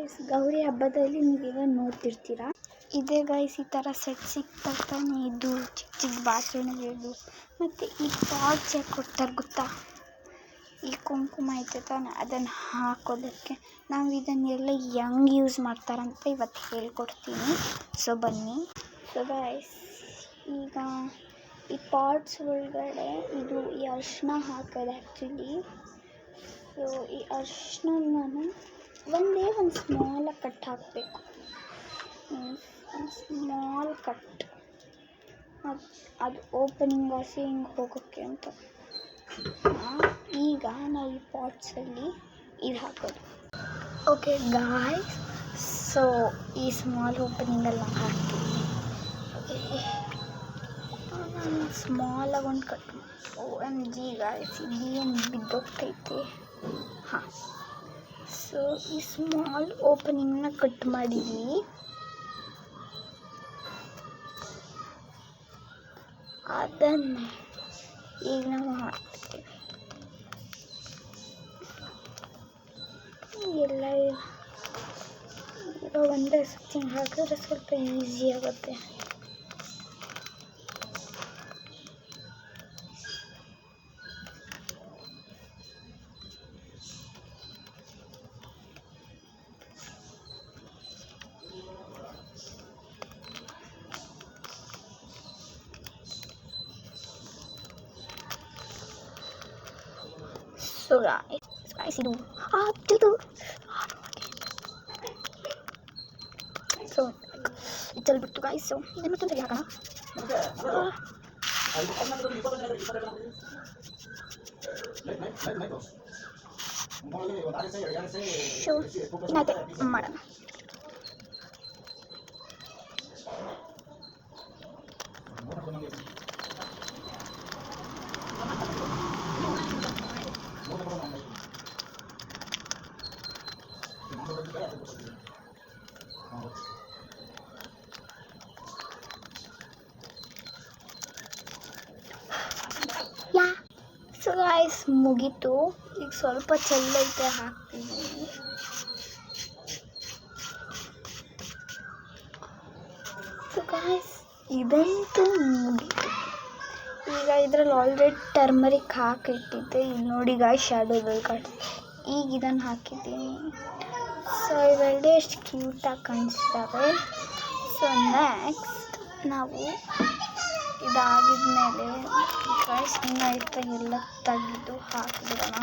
Guys, Gauri ಹಬ್ಬದಲ್ಲಿ ನೀವೀಗ ನೋಡ್ತಿರ್ತೀರಾ. ಇದೇ ಗೈಸ್, ಈ ಥರ ಸೆಟ್ ಸಿಗ್ತಾನೆ. ಇದು ಚಿಕ್ಕ ಚಿಕ್ಕ ಬಾಟಲಿಗಳು ಮತ್ತು ಈ ಪಾಟ್ಸ್ ಯಾಕೆ ಕೊಡ್ತಾರೆ ಗೊತ್ತಾ? ಈ ಕುಂಕುಮ ಐತೆ ತಾನೆ, ಅದನ್ನು ಹಾಕೋದಕ್ಕೆ. ನಾವು ಇದನ್ನೆಲ್ಲ ಹೆಂಗೆ ಯೂಸ್ ಮಾಡ್ತಾರಂತ ಇವತ್ತು ಹೇಳ್ಕೊಡ್ತೀನಿ. ಸೊ ಬನ್ನಿ. ಸೊ ಗೈಸ್, ಈಗ ಈ ಪಾಟ್ಸ್ ಒಳಗಡೆ ಈ ಅರಿಶಿನ ಹಾಕೋದು ಆ್ಯಕ್ಚುಲಿ. ಸೊ ಈ ಅರಿಶಿನ ಒಂದೇ ಒಂದು ಸ್ಮಾಲಾಗಿ ಕಟ್ ಹಾಕಬೇಕು. ಸ್ಮಾಲ್ ಕಟ್, ಅದು ಓಪನಿಂಗ್ ಆಸೆ ಹಿಂಗೆ ಹೋಗೋಕ್ಕೆ ಅಂತ. ಈಗ ನಾವು ಈ ಪಾಟ್ಸಲ್ಲಿ ಇದು ಹಾಕೋದು. ಓಕೆ ಗಾಯ್ಸ್, ಸೊ ಈ ಸ್ಮಾಲ್ ಓಪನಿಂಗಲ್ಲಿ ನಾವು ಹಾಕ್ತೀವಿ. ಓಕೆ, ಸ್ಮಾಲಾಗಿ ಒಂದು ಕಟ್. OMG ಗಾಯ್ಸ್, ಇದೇನು ಬಿದ್ದೋಗ್ತೈತೆ. ಹಾಂ, ಸೊ ಈ ಸ್ಮಾಲ್ ಓಪನಿಂಗ್ನ ಕಟ್ ಮಾಡಿದ್ವಿ. ಅದನ್ನು ಈಗ ನಾವು ಹಾಕ್ತೀವಿ. ಎಲ್ಲ ಇರೋ ಒಂದೇ ಸತಿ ಹಾಕಿದ್ರೆ ಸ್ವಲ್ಪ ಈಸಿ ಆಗುತ್ತೆ. ಸೊ guys, ಇದು ಸೊ ಚಲ್ಬಿಟ್ಟು ಗಾಯ್ಸ್. ಸೊ ಇದನ್ನು ತೊಂದರೆ ಹಾಕೋಣ. ಏನಾಯ್ತು ಮಾಡೋಣ. ಸೊ ಗಾಯ್ಸ್, ಮುಗೀತು. ಈಗ ಸ್ವಲ್ಪ ಚೆಲ್ಲೈತೆ, ಹಾಕ್ತೀನಿ. ಸೊ ಗಾಯ್ಸ್, ಇದಂತೂ ಮುಗೀತು. ಈಗ ಇದರಲ್ಲಿ ಆಲ್ರೆಡಿ ಟರ್ಮರಿಕ್ ಹಾಕಿಟ್ಟಿದ್ದೆ. ಈಗ ನೋಡಿ ಗಾಯ್ಸ್, ಶ್ಯಾಡೋದಲ್ಲಿ ಈಗ ಇದನ್ನು ಹಾಕಿದ್ದೀನಿ. ಸೊ ಇವೆರಡು ಎಷ್ಟು ಕ್ಯೂಟಾಗಿ ಕಾಣಿಸ್ತವೆ. ಸೊ ನೆಕ್ಸ್ಟ್ ನಾವು ಇದಾಗಿದ್ಮೇಲೆ ಗಾಯ್ಸ್ ಇನ್ನೂ ಐತೆ ಎಲ್ಲ ತೆಗೆದು ಹಾಕಿಬಿಡೋಣ.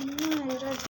ಇನ್ನೂ ಇರೋದು